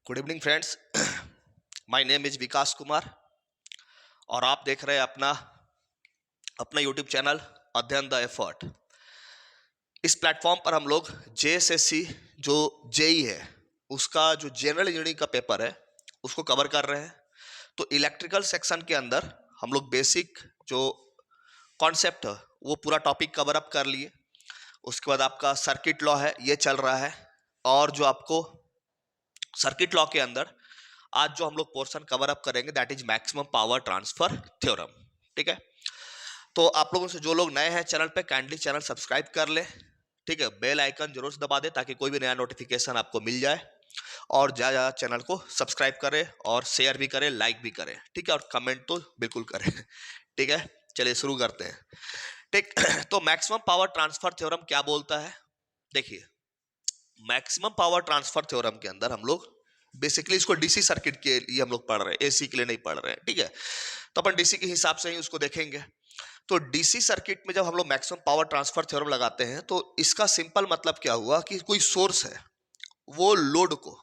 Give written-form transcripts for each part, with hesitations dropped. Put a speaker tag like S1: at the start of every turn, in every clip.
S1: Good evening friends. My name is Vikas Kumar और आप देख रहे हैं अपना अपना YouTube channel Adhyayan the effort. इस प्लेटफॉर्म पर हम लोग जेएसएससी जो जेई है उसका जो जनरल इंजीनियरिंग का पेपर है उसको कवर कर रहे हैं। तो इलेक्ट्रिकल सेक्शन के अंदर हम लोग बेसिक जो कॉन्सेप्ट है वो पूरा टॉपिक कवर अप कर लिए। उसके बाद आपका सर्किट लॉ है ये चल रहा है, और जो आपको सर्किट लॉ के अंदर आज जो हम लोग पोर्शन कवर अप करेंगे that is maximum power transfer theorem. ठीक है, तो आप लोगों से जो लोग नए हैं चैनल पे काइंडली चैनल सब्सक्राइब कर ले। ठीक है, बेल आइकन जरूर से दबा दे ताकि कोई भी नया नोटिफिकेशन आपको मिल जाए, और ज़्यादा चैनल को सब्सक्राइब करें और शेयर भी करें, लाइक भी करें। ठीक है, और कमेंट तो बिल्कुल करें। ठीक है, चलिए शुरू करते हैं। ठीक, तो मैक्सिमम पावर ट्रांसफर थ्योरम क्या बोलता है? देखिए, मैक्सिमम पावर ट्रांसफर थ्योरम के अंदर हम लोग बेसिकली इसको डीसी सर्किट के लिए हम लोग पढ़ रहे हैं, एसी के लिए नहीं पढ़ रहे हैं। ठीक है, तो अपन डीसी के हिसाब से ही उसको देखेंगे। तो डीसी सर्किट में जब हम लोग मैक्सिमम पावर ट्रांसफर थ्योरम लगाते हैं तो इसका सिंपल मतलब क्या हुआ कि कोई सोर्स है, वो लोड को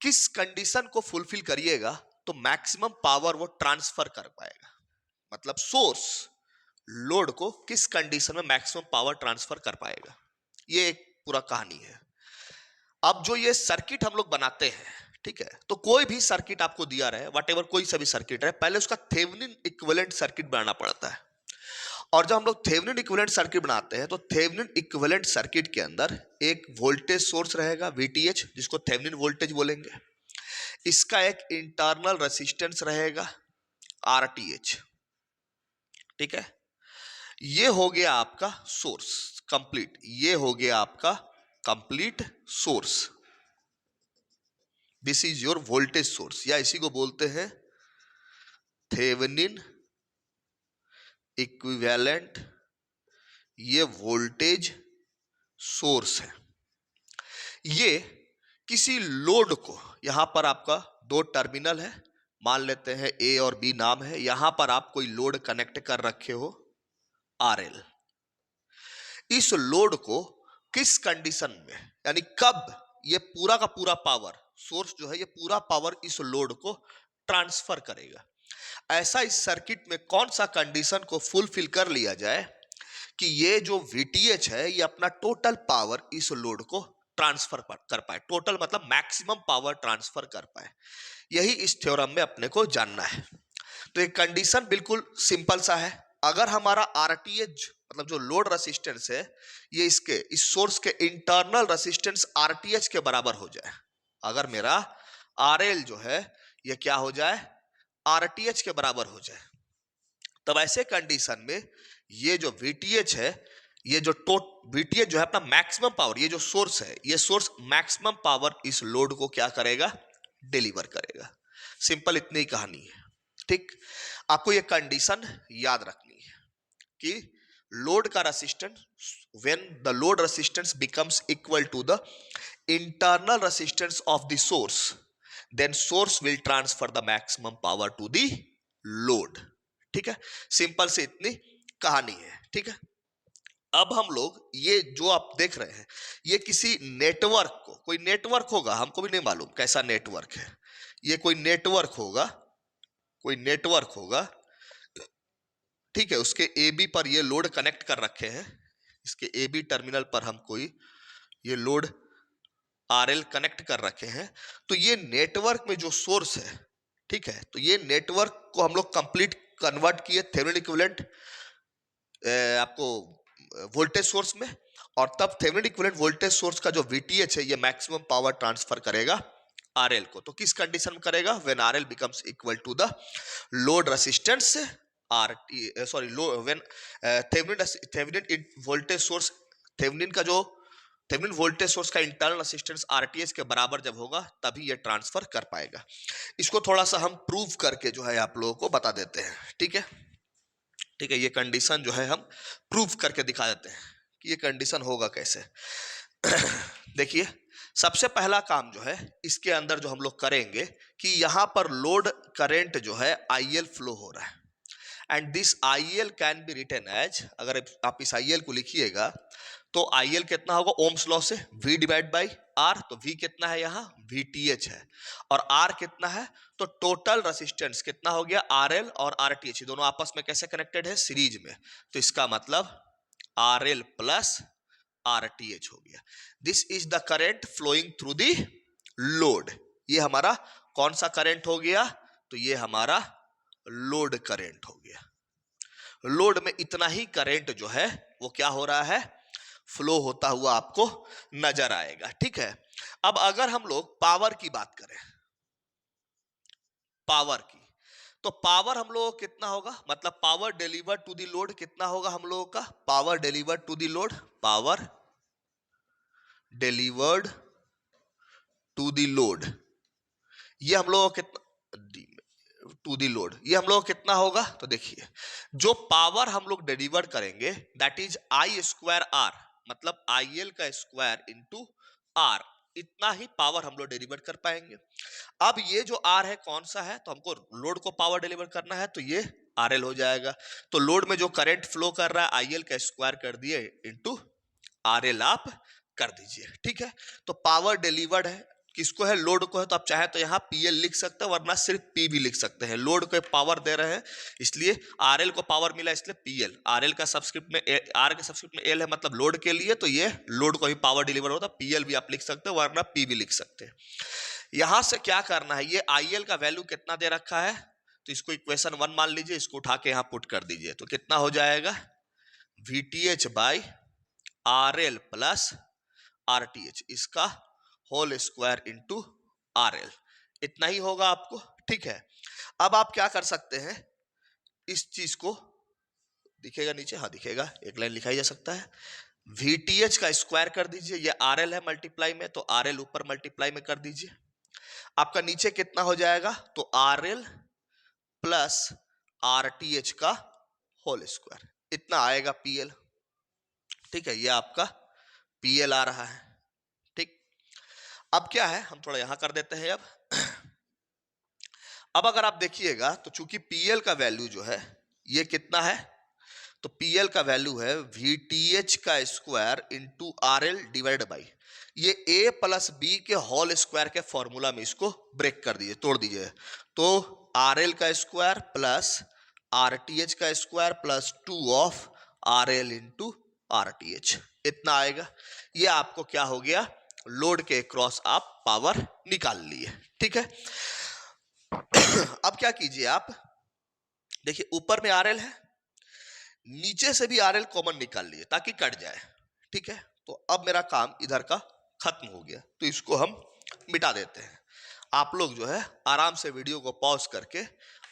S1: किस कंडीशन को फुलफिल करिएगा तो मैक्सिमम पावर वो ट्रांसफर कर पाएगा। मतलब सोर्स लोड को किस कंडीशन में मैक्सिमम पावर ट्रांसफर कर पाएगा, ये एक पूरा कहानी है। अब जो ये सर्किट हम लोग बनाते हैं, ठीक है, तो कोई भी सर्किट आपको दिया रहे, व्हाटएवर कोई सा भी सर्किट है, पहले उसका थेवेनिन इक्विवेलेंट सर्किट बनाना पड़ता है। और जब हम लोग थेवेनिन इक्विवेलेंट सर्किट बनाते हैं तो थेवेनिन इक्विवेलेंट सर्किट के अंदर एक वोल्टेज सोर्स रहेगा वीटीएच, जिसको थेवेनिन वोल्टेज बोलेंगे। इसका एक इंटरनल रेसिस्टेंस रहेगा आरटीएच। ठीक है, ये हो गया आपका सोर्स कंप्लीट, ये हो गया आपका complete source. This is your voltage source, या इसी को बोलते हैं थेवेनिन इक्विवेलेंट, ये वोल्टेज सोर्स है। ये किसी लोड को, यहां पर आपका दो टर्मिनल है, मान लेते हैं ए और बी नाम है, यहां पर आप कोई लोड कनेक्ट कर रखे हो आरएल। इस लोड को किस कंडीशन में, यानी कब ये पूरा का पूरा पावर सोर्स जो है, ये पूरा पावर इस लोड को ट्रांसफर करेगा, ऐसा इस सर्किट में कौन सा कंडीशन को फुलफिल कर लिया जाए कि ये जो वीटीएच है ये अपना टोटल पावर इस लोड को ट्रांसफर कर पाए। टोटल मतलब मैक्सिमम पावर ट्रांसफर कर पाए, यही इस थ्योरम में अपने को जानना है। तो एक कंडीशन बिल्कुल सिंपल सा है, अगर हमारा आरटीएच मतलब जो लोड रेसिस्टेंस है ये इसके इस सोर्स के इंटरनल रेसिस्टेंस आरटीएच के बराबर हो जाए, अगर मेरा आरएल जो है ये क्या हो जाए, आरटीएच के बराबर हो जाए, तब ऐसे कंडीशन में ये जो वीटीएच है, ये जो वीटीएच जो है अपना मैक्सिमम पावर, ये जो सोर्स है ये सोर्स मैक्सिमम पावर इस लोड को क्या करेगा, डिलीवर करेगा। सिंपल इतनी ही कहानी है। ठीक, आपको ये कंडीशन याद रखनी है कि लोड का resistance, when the load resistance becomes equal to the internal resistance of the source, then source will transfer the maximum power to the load. ठीक है, सिंपल से इतनी कहानी है। ठीक है, अब हम लोग ये जो आप देख रहे हैं ये किसी नेटवर्क को, कोई नेटवर्क होगा, हमको भी नहीं मालूम कैसा नेटवर्क है, ये कोई नेटवर्क होगा, कोई नेटवर्क होगा। ठीक है, उसके ए बी पर ये लोड कनेक्ट कर रखे हैं, इसके ए बी टर्मिनल पर हम कोई ये लोड आरएल कनेक्ट कर रखे हैं। तो ये नेटवर्क में जो सोर्स है, ठीक है, तो ये नेटवर्क को हम लोग कंप्लीट कन्वर्ट किए थेवेनिन इक्विवेलेंट आपको वोल्टेज सोर्स में, और तब थेवेनिन इक्विवेलेंट वोल्टेज सोर्स का जो वीटीएच है ये मैक्सिमम पावर ट्रांसफर करेगा आरएल को। तो किस कंडीशन में करेगा, when RL becomes equal to the load resistance RT, sorry when Thevenin voltage source, Thevenin का जो थेवेनिन वोल्टेज सोर्स का इंटरनल रेसिस्टेंस आरटीएच के बराबर जब होगा तभी ये ट्रांसफर कर पाएगा। इसको थोड़ा सा हम प्रूव करके जो है आप लोगों को बता देते हैं। ठीक है, ठीक है, ये कंडीशन जो है हम प्रूव करके दिखा देते हैं कि ये कंडीशन होगा कैसे। देखिए, सबसे पहला काम जो है इसके अंदर जो हम लोग करेंगे कि यहां पर लोड करंट जो है आईएल फ्लो हो रहा है, and this IL can be written as, अगर आप इस आईएल को लिखिएगा तो IL कितना होगा ओम्स लॉ से, V डिवाइड बाई R, तो V कितना है यहाँ VTH है, और R कितना है, तो टोटल रेजिस्टेंस कितना हो गया RL और RTH, दोनों आपस में कैसे कनेक्टेड है, सीरीज में, तो इसका मतलब RL प्लस RTH हो गया। This is the current flowing through the load. ये हमारा कौन सा करंट हो गया, तो ये हमारा लोड करंट हो गया। लोड में इतना ही करंट जो है वो क्या हो रहा है, फ्लो होता हुआ आपको नजर आएगा। ठीक है, अब अगर हम लोग पावर की बात करें, पावर की, तो पावर हम लोग कितना होगा, मतलब power delivered to the load कितना होगा हम लोगों का, power delivered to the load, power delivered to the load, ये हम लोग कितना, टू दी लोड, ये हम लोग कितना होगा, तो देखिए जो पावर हम लोग डिलीवर करेंगे that is I square R, मतलब IL का स्क्वायर इंटू आर, इतना ही पावर हम लोग डिलीवर कर पाएंगे। अब ये जो आर है कौन सा है, तो हमको लोड को पावर डिलीवर करना है, तो ये RL हो जाएगा। तो लोड में जो करंट फ्लो कर रहा है IL का स्क्वायर कर दिए इंटू RL आप कर दीजिए। ठीक है, तो पावर डिलीवर्ड है, किसको है, लोड को है, तो आप चाहे तो यहाँ PL लिख सकते हैं, वरना सिर्फ P भी लिख सकते हैं। लोड को पावर दे रहे हैं इसलिए RL को पावर मिला इसलिए PL, RL का सब्सक्रिप्ट में R के सब्सक्रिप्ट में L है, मतलब लोड के लिए, तो ये लोड को ही पावर डिलीवर होता है, PL भी आप लिख सकते हैं, वरना P भी लिख सकते हैं। यहां से क्या करना है, ये IL का वैल्यू कितना दे रखा है, तो इसको इक्वेशन 1 मान लीजिए, इसको उठा के यहाँ पुट कर दीजिए, तो कितना हो जाएगा VTH by RL plus RTH, इसका होल स्क्वायर इंटू RL, इतना ही होगा आपको। ठीक है, अब आप क्या कर सकते हैं, इस चीज को दिखेगा नीचे, हाँ दिखेगा, एक लाइन लिखा जा सकता है, VTH का स्क्वायर कर दीजिए, ये RL है मल्टीप्लाई में, तो RL ऊपर मल्टीप्लाई में कर दीजिए, आपका नीचे कितना हो जाएगा, तो RL प्लस RTH का होल स्क्वायर, इतना आएगा PL। ठीक है, ये आपका PL आ रहा है। ठीक, अब क्या है, हम थोड़ा यहां कर देते हैं। अब अगर आप देखिएगा तो चूंकि PL का वैल्यू जो है ये कितना है, तो PL का वैल्यू है VTH का square into RL divide by, ये A प्लस B के होल स्क्वायर के फॉर्मूला में इसको ब्रेक कर दीजिए, तोड़ दीजिए, तो RL का स्क्वायर प्लस RTH का square plus 2 of RL into RTH, इतना आएगा। ये आपको क्या हो गया, लोड के क्रॉस आप पावर निकाल लिए। ठीक है, अब क्या कीजिए आप, देखिए ऊपर में RL है, नीचे से भी RL कॉमन निकाल लिए ताकि कट जाए। ठीक है, तो अब मेरा काम इधर का खत्म हो गया, तो इसको हम मिटा देते हैं। आप लोग जो है आराम से वीडियो को पॉज करके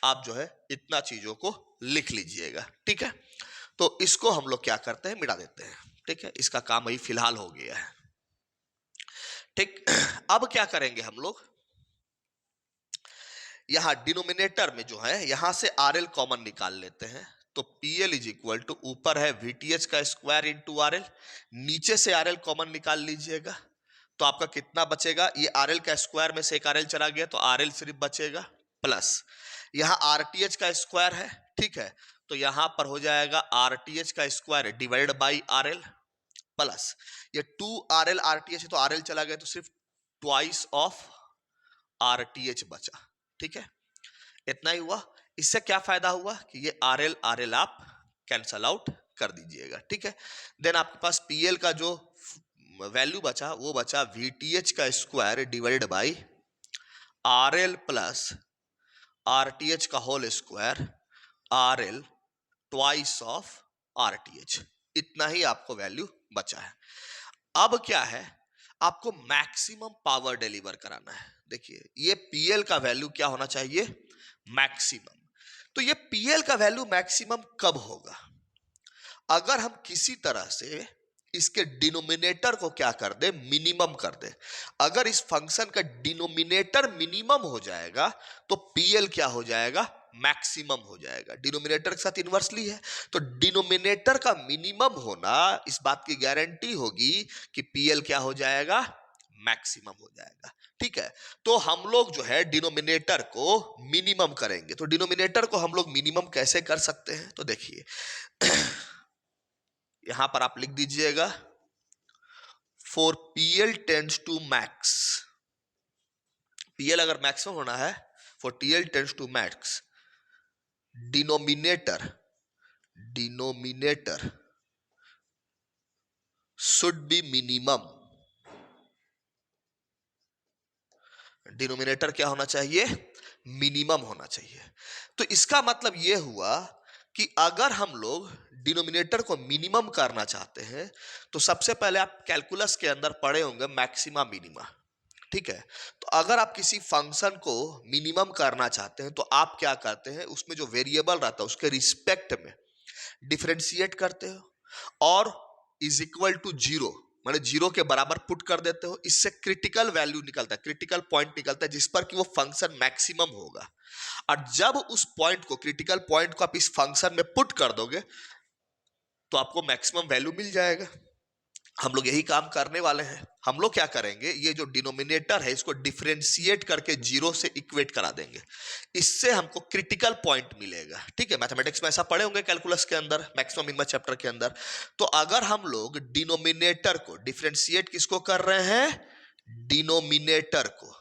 S1: आप जो है इतना चीजों को लिख लीजिएगा। ठीक है, तो इसको हम लोग क्या करते हैं, मिटा देते हैं। ठीक है, इसका काम अभी फिलहाल हो गया है। ठीक, अब क्या करेंगे हम लोग, यहां डिनोमिनेटर में जो है यहां से RL कॉमन निकाल लेते हैं, तो PL इज इक्वल टू ऊपर है VTH का स्क्वायर इंटू RL, नीचे से RL कॉमन निकाल लीजिएगा, तो आपका कितना बचेगा, ये RL का स्क्वायर में से एक RL चला गया तो RL सिर्फ बचेगा, प्लस यहाँ RTH का स्क्वायर है। ठीक है, तो यहां पर हो जाएगा RTH का square divide by RL, plus ये 2RL RTH है तो RL चला गया तो सिर्फ ट्वाइस ऑफ RTH बचा। ठीक है, इतना ही हुआ। इससे क्या फायदा हुआ कि ये RL RL आप कैंसल आउट कर दीजिएगा। ठीक है, देन आपके पास PL का जो वैल्यू बचा वो बचा VTH का square divide by RL plus RTH का whole square RL twice of RTH, इतना ही आपको वैल्यू बचा है। अब क्या है, आपको मैक्सिमम पावर डिलीवर कराना है। देखिए ये PL का वैल्यू क्या होना चाहिए, मैक्सिमम। तो ये PL का वैल्यू मैक्सिमम कब होगा, अगर हम किसी तरह से इसके डिनोमिनेटर को क्या कर दे, मिनिमम कर दे। अगर इस फंक्शन का डिनोमिनेटर मिनिमम हो जाएगा तो PL क्या हो जाएगा, मैक्सिमम हो जाएगा। डिनोमिनेटर के साथ इन्वर्सली है, तो डिनोमिनेटर का मिनिमम होना इस बात की गारंटी होगी कि PL क्या हो जाएगा, मैक्सिमम हो जाएगा। ठीक है, तो हम लोग जो है डिनोमिनेटर को मिनिमम करेंगे, तो डिनोमिनेटर को हम लोग मिनिमम कैसे कर सकते हैं, तो देखिए यहां पर आप लिख दीजिएगा for PL tends to max, PL अगर मैक्सिमम होना है, for TL tends to max, denominator should be minimum. Denominator क्या होना चाहिए? मिनिमम होना चाहिए। तो इसका मतलब यह हुआ कि अगर हम लोग डिनोमिनेटर को मिनिमम करना चाहते हैं तो सबसे पहले आप कैलकुलस के अंदर पढ़े होंगे मैक्सिमा मिनिमा, ठीक है। तो अगर आप किसी फंक्शन को मिनिमम करना चाहते हैं तो आप क्या करते हैं, उसमें जो वेरिएबल रहता है उसके रिस्पेक्ट में डिफरेंशिएट करते हो और इज इक्वल टू जीरो, माने जीरो के बराबर पुट कर देते हो। इससे क्रिटिकल वैल्यू निकलता है, क्रिटिकल पॉइंट निकलता है जिस पर कि वो फंक्शन मैक्सिमम होगा। और जब उस पॉइंट को, क्रिटिकल पॉइंट को आप इस फंक्शन में पुट कर दोगे तो आपको मैक्सिमम वैल्यू मिल जाएगा। हम लोग यही काम करने वाले हैं। हम लोग क्या करेंगे, ये जो डिनोमिनेटर है इसको डिफरेंशिएट करके जीरो से इक्वेट करा देंगे, इससे हमको क्रिटिकल पॉइंट मिलेगा, ठीक है। मैथमेटिक्स में ऐसा पढ़े होंगे कैलकुलस के अंदर, मैक्सिमम मिनिमम चैप्टर के अंदर। तो अगर हम लोग डिनोमिनेटर को डिफरेंशिएट किसको कर रहे हैं, डिनोमिनेटर को,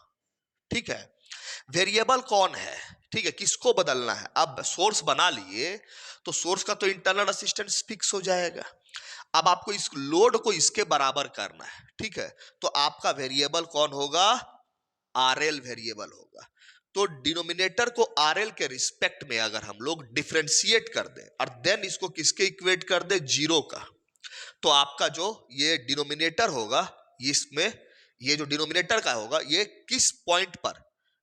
S1: ठीक है। वेरिएबल कौन है, ठीक है, किसको बदलना है। अब सोर्स बना लिए तो सोर्स का तो इंटरनल रेजिस्टेंस फिक्स हो जाएगा। अब आपको इस लोड को इसके बराबर करना है, ठीक है। तो आपका वेरिएबल कौन होगा, RL वेरिएबल होगा। तो डिनोमिनेटर को RL के रिस्पेक्ट में अगर हम लोग डिफरेंशिएट कर दें और देन इसको किसके इक्वेट कर दे, जीरो का, तो आपका जो ये डिनोमिनेटर होगा, इसमें ये जो डिनोमिनेटर का होगा ये किस पॉइंट पर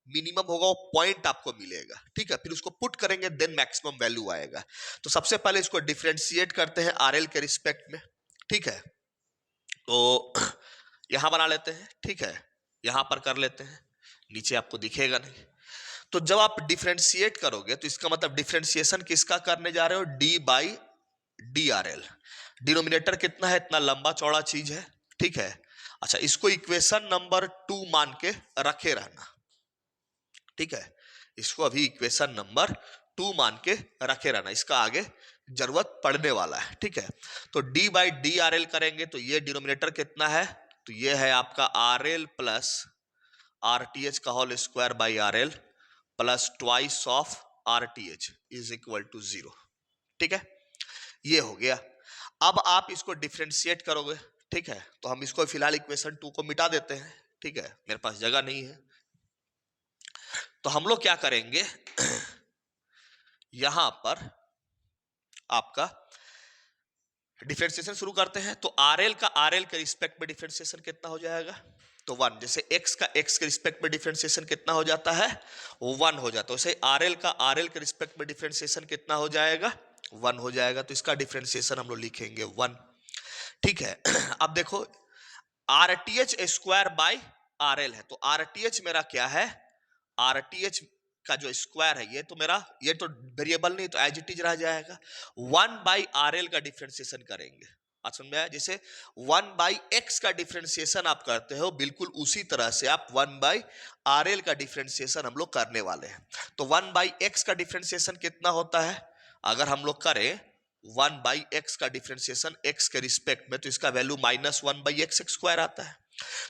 S1: मिनिमम होगा वो पॉइंट आपको मिलेगा, ठीक है। फिर उसको पुट करेंगे देन मैक्सिमम वैल्यू आएगा। तो सबसे पहले इसको डिफरेंशिएट करते हैं RL के रिस्पेक्ट में, ठीक है। तो यहां बना लेते हैं, ठीक है, यहां पर कर लेते हैं, नीचे आपको दिखेगा नहीं। तो जब आप डिफरेंशिएट करोगे तो इसका मतलब डिफरेंशिएशन किसका करने जा रहे हो, D/DRL। डिनोमिनेटर कितना है, इतना लंबा चौड़ा चीज है, ठीक है। अच्छा, इसको इक्वेशन नंबर 2 मान के रखे रहना, ठीक है। इसको अभी इक्वेशन नंबर 2 मान के रखे रहना, इसका आगे जरूरत पड़ने वाला है, ठीक है। तो D/DRL करेंगे तो ये डिनोमिनेटर कितना है, तो ये है आपका RL प्लस RTH का whole square by RL plus twice of RTH is equal to 0, ठीक है। ये हो गया। अब आप इसको डिफरेंशिएट करोगे, ठीक है। तो हम इसको फिलहाल इक्वेशन 2 को मिटा देते हैं, ठीक है, मेरे पास जगह नहीं है। तो हम लोग क्या करेंगे, यहां पर आपका डिफरेंशिएशन शुरू करते हैं। तो RL के रिस्पेक्ट में डिफरेंशिएशन कितना हो जाएगा, तो 1। जैसे x के रिस्पेक्ट में डिफरेंशिएशन कितना हो जाता है, 1 हो जाता है। वैसे RL के रिस्पेक्ट में डिफरेंशिएशन कितना हो जाएगा, 1 हो जाएगा। तो इसका डिफरेंशिएशन हम लोग लिखेंगे 1, ठीक है। अब देखो RTH स्क्वायर बाई RL है, तो RTH मेरा क्या है, RTH का जो स्क्वायर है ये तो मेरा, ये तो वेरिएबल नहीं, तो एज इट इज रह जाएगा। 1/RL का डिफरेंशिएशन करेंगे, समझ में आया। जैसे 1/x का डिफरेंशिएशन आप करते हो, बिल्कुल उसी तरह से आप 1/RL का डिफरेंशिएशन हम लोग करने वाले हैं। तो 1/x का डिफरेंशिएशन कितना होता है, अगर हम लोग करें 1/x का डिफरेंशिएशन x के रिस्पेक्ट में, तो इसका वैल्यू -1/x स्क्वायर आता है।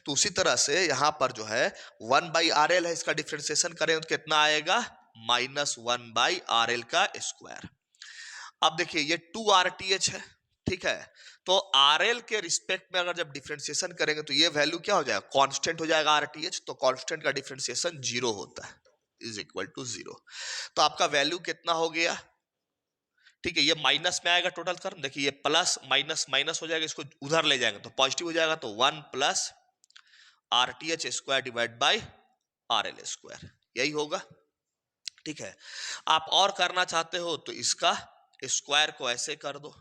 S1: तो उसी तरह से यहां पर जो है 1/RL है, इसका डिफरेंशिएशन करें तो कितना आएगा, -1/RL का स्क्वायर। अब देखिए ये 2RTH है, ठीक है। तो RL के रिस्पेक्ट में अगर जब डिफरेंशिएशन करेंगे तो ये वैल्यू क्या हो जाएगा, कांस्टेंट हो जाएगा RTH। तो कांस्टेंट का डिफरेंशिएशन 0 होता है, इज इक्वल टू 0। तो आपका वैल्यू कितना हो गया, ठीक है। ये माइनस में आएगा टोटल टर्म, देखिए ये प्लस माइनस माइनस हो जाएगा, इसको उधर ले जाएंगे तो पॉजिटिव हो जाएगा। तो 1 plus RTH square divide by RL square, यही होगा, ठीक है। आप और करना चाहते हो तो इसका स्क्वायर को ऐसे कर दो,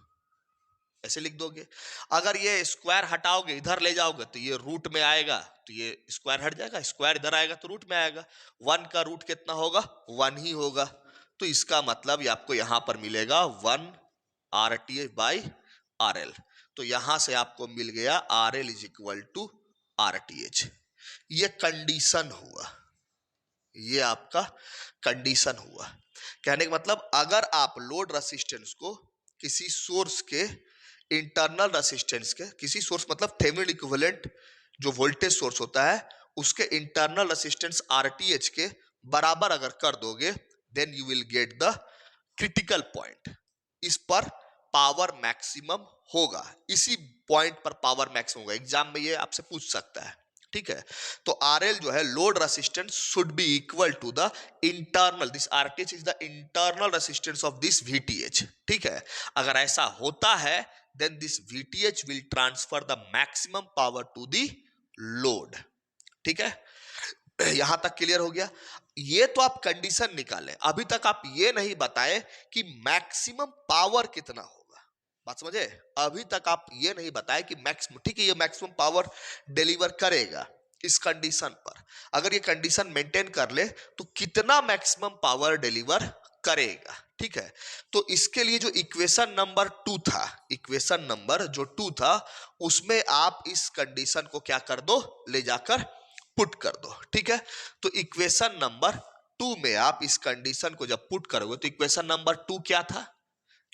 S1: ऐसे लिख दोगे। अगर ये स्क्वायर हटाओगे, इधर ले जाओगे तो ये रूट में आएगा, तो ये स्क्वायर हट जाएगा, स्क्वायर इधर आएगा तो रूट में आएगा। 1 का रूट कितना होगा, 1 ही होगा। तो इसका मतलब ये आपको यहां पर मिलेगा 1/RTH बाई RL। तो यहां से आपको मिल गया RL is equal to RTH। ये कंडीशन हुआ, ये आपका कंडीशन हुआ। कहने का मतलब अगर आप लोड रेसिस्टेंस को किसी सोर्स के इंटरनल रेसिस्टेंस के, किसी सोर्स मतलब थेवेनिन इक्विवेलेंट जो वोल्टेज सोर्स होता है उसके इंटरनल रेसिस्टेंस आरटीएच के बराबर अगर कर दोगे, then you will get the critical point. इस पर पावर मैक्सिमम होगा, इसी पॉइंट पर पावर मैक्सिमम होगा। एग्जाम में ये आपसे पूछ सकता है, ठीक है। तो आरएल जो है, load resistance should be equal to the internal, this RTH is the internal resistance of this VTH, ठीक है। अगर ऐसा होता है then this VTH will transfer the maximum power to the load, ठीक है। यहां तक क्लियर हो गया। ये तो आप कंडीशन निकालें, अभी तक आप ये नहीं बताएं कि मैक्सिमम पावर कितना होगा। बात समझे? अभी तक आप ये नहीं बताएं कि मैक्सिमम, ठीक है, ये मैक्सिमम पावर डिलीवर करेगा इस कंडीशन पर। अगर ये कंडीशन मेंटेन कर ले तो कितना मैक्सिमम पावर डिलीवर करेगा, ठीक है। तो इसके लिए जो इक्वेशन नंबर 2 था, इक्वेशन नंबर जो 2 था, उसमें आप इस कंडीशन को क्या कर दो, ले जाकर पुट कर दो, ठीक है। तो इक्वेशन नंबर 2 में आप इस कंडीशन को जब पुट करोगे तो इक्वेशन नंबर 2 क्या था,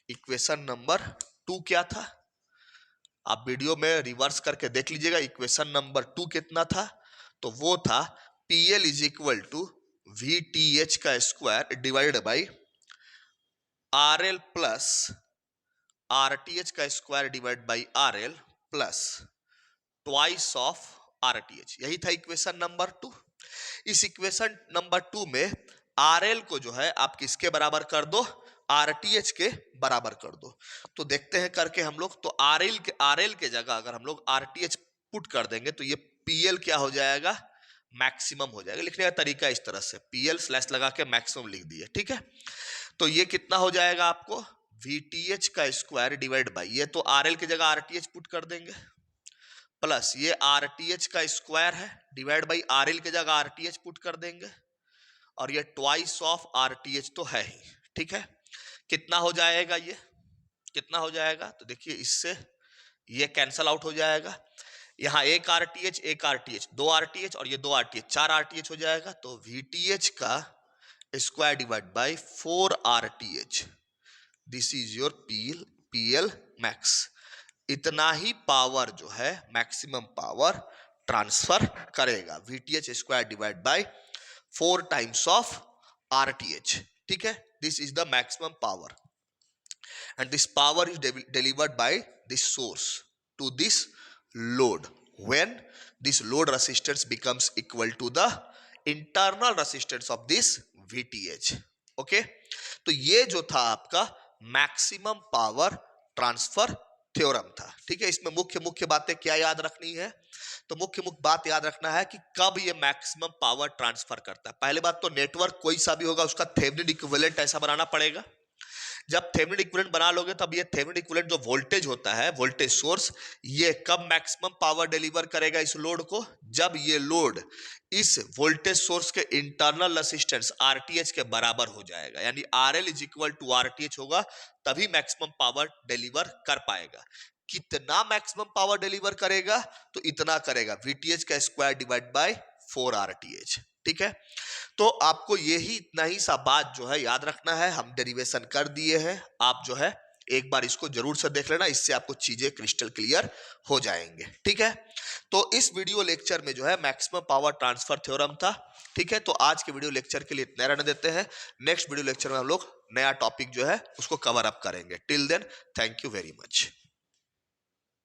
S1: इक्वेशन नंबर 2 क्या था, आप वीडियो में रिवर्स करके देख लीजिएगा। इक्वेशन नंबर 2 कितना था, तो वो था PL is equal to VTH का square divided by RL plus RTH का square divide by RL plus twice of RTH। यही था इक्वेशन नंबर 2। इस इक्वेशन नंबर 2 में RL को जो है आप किसके बराबर कर दो, RTH के बराबर कर दो। तो देखते हैं करके हम लोग। तो RL के जगह अगर हम लोग RTH पुट कर देंगे तो ये PL क्या हो जाएगा, मैक्सिमम हो जाएगा। लिखने का तरीका इस तरह से, PL स्लैश लगा के मैक्सिमम लिख दिए, ठीक है। तो ये कितना हो जाएगा आपको, VTH का स्क्वायर डिवाइड बाई, ये तो RL की जगह RTH पुट कर देंगे, प्लस ये RTH का स्क्वायर है डिवाइड बाई RL की जगह RTH पुट कर देंगे, और ये ट्वाइस ऑफ RTH तो है ही, ठीक है। कितना हो जाएगा, ये कितना हो जाएगा, तो देखिए इससे ये कैंसल आउट हो जाएगा। यहाँ एक RTH, दो RTH और ये दो RTH, 4 RTH हो जाएगा। तो VTH का square divide by 4 RTH, this is your PL max. इतना ही पावर जो है मैक्सिमम पावर ट्रांसफर करेगा, VTH square divide by 4 times of RTH, ठीक है। This is the maximum power and this power is delivered by this source to this load when this load resistance becomes equal to the internal resistance of this VTH, okay। तो ये जो था आपका maximum power transfer theorem था, ठीक है। इसमें मुख्य बातें क्या याद रखनी है, तो मुख्य बात याद रखना है कि कब ये मैक्सिमम पावर ट्रांसफर करता है। पहले बात तो नेटवर्क कोई सा भी होगा उसका थेवेनिन इक्विवेलेंट ऐसा बनाना पड़ेगा। जब थेवेनिन इक्विवेलेंट बना लोगे तब ये थेवेनिन इक्विवेलेंट जो वोल्टेज होता है, वोल्टेज सोर्स, ये कब मैक्सिमम पावर डिलीवर करेगा इस लोड को, जब ये लोड इस वोल्टेज सोर्स के इंटरनल रेसिस्टेंस RTH के बराबर हो जाएगा, यानी RL is equal to RTH होगा, तभी मैक्सिमम पावर डिलीवर कर पाएगा। कितना मैक्सिमम पावर डिलीवर करेगा, तो इतना करेगा VTH का स्क्वायर डिवाइड बाय 4 RTH, ठीक है। तो आपको यही इतना ही सा बात जो है याद रखना है। हम डेरिवेशन कर दिए हैं, आप जो है एक बार इसको जरूर से देख लेना, इससे आपको चीजें क्रिस्टल क्लियर हो जाएंगे, ठीक है। तो इस वीडियो लेक्चर में जो है मैक्सिमम पावर ट्रांसफर थ्योरम था, ठीक है। तो आज के वीडियो लेक्चर के लिए इतना रहने देते हैं। नेक्स्ट वीडियो लेक्चर में हम लोग नया टॉपिक जो है उसको कवर अप करेंगे। Till then, thank you very much.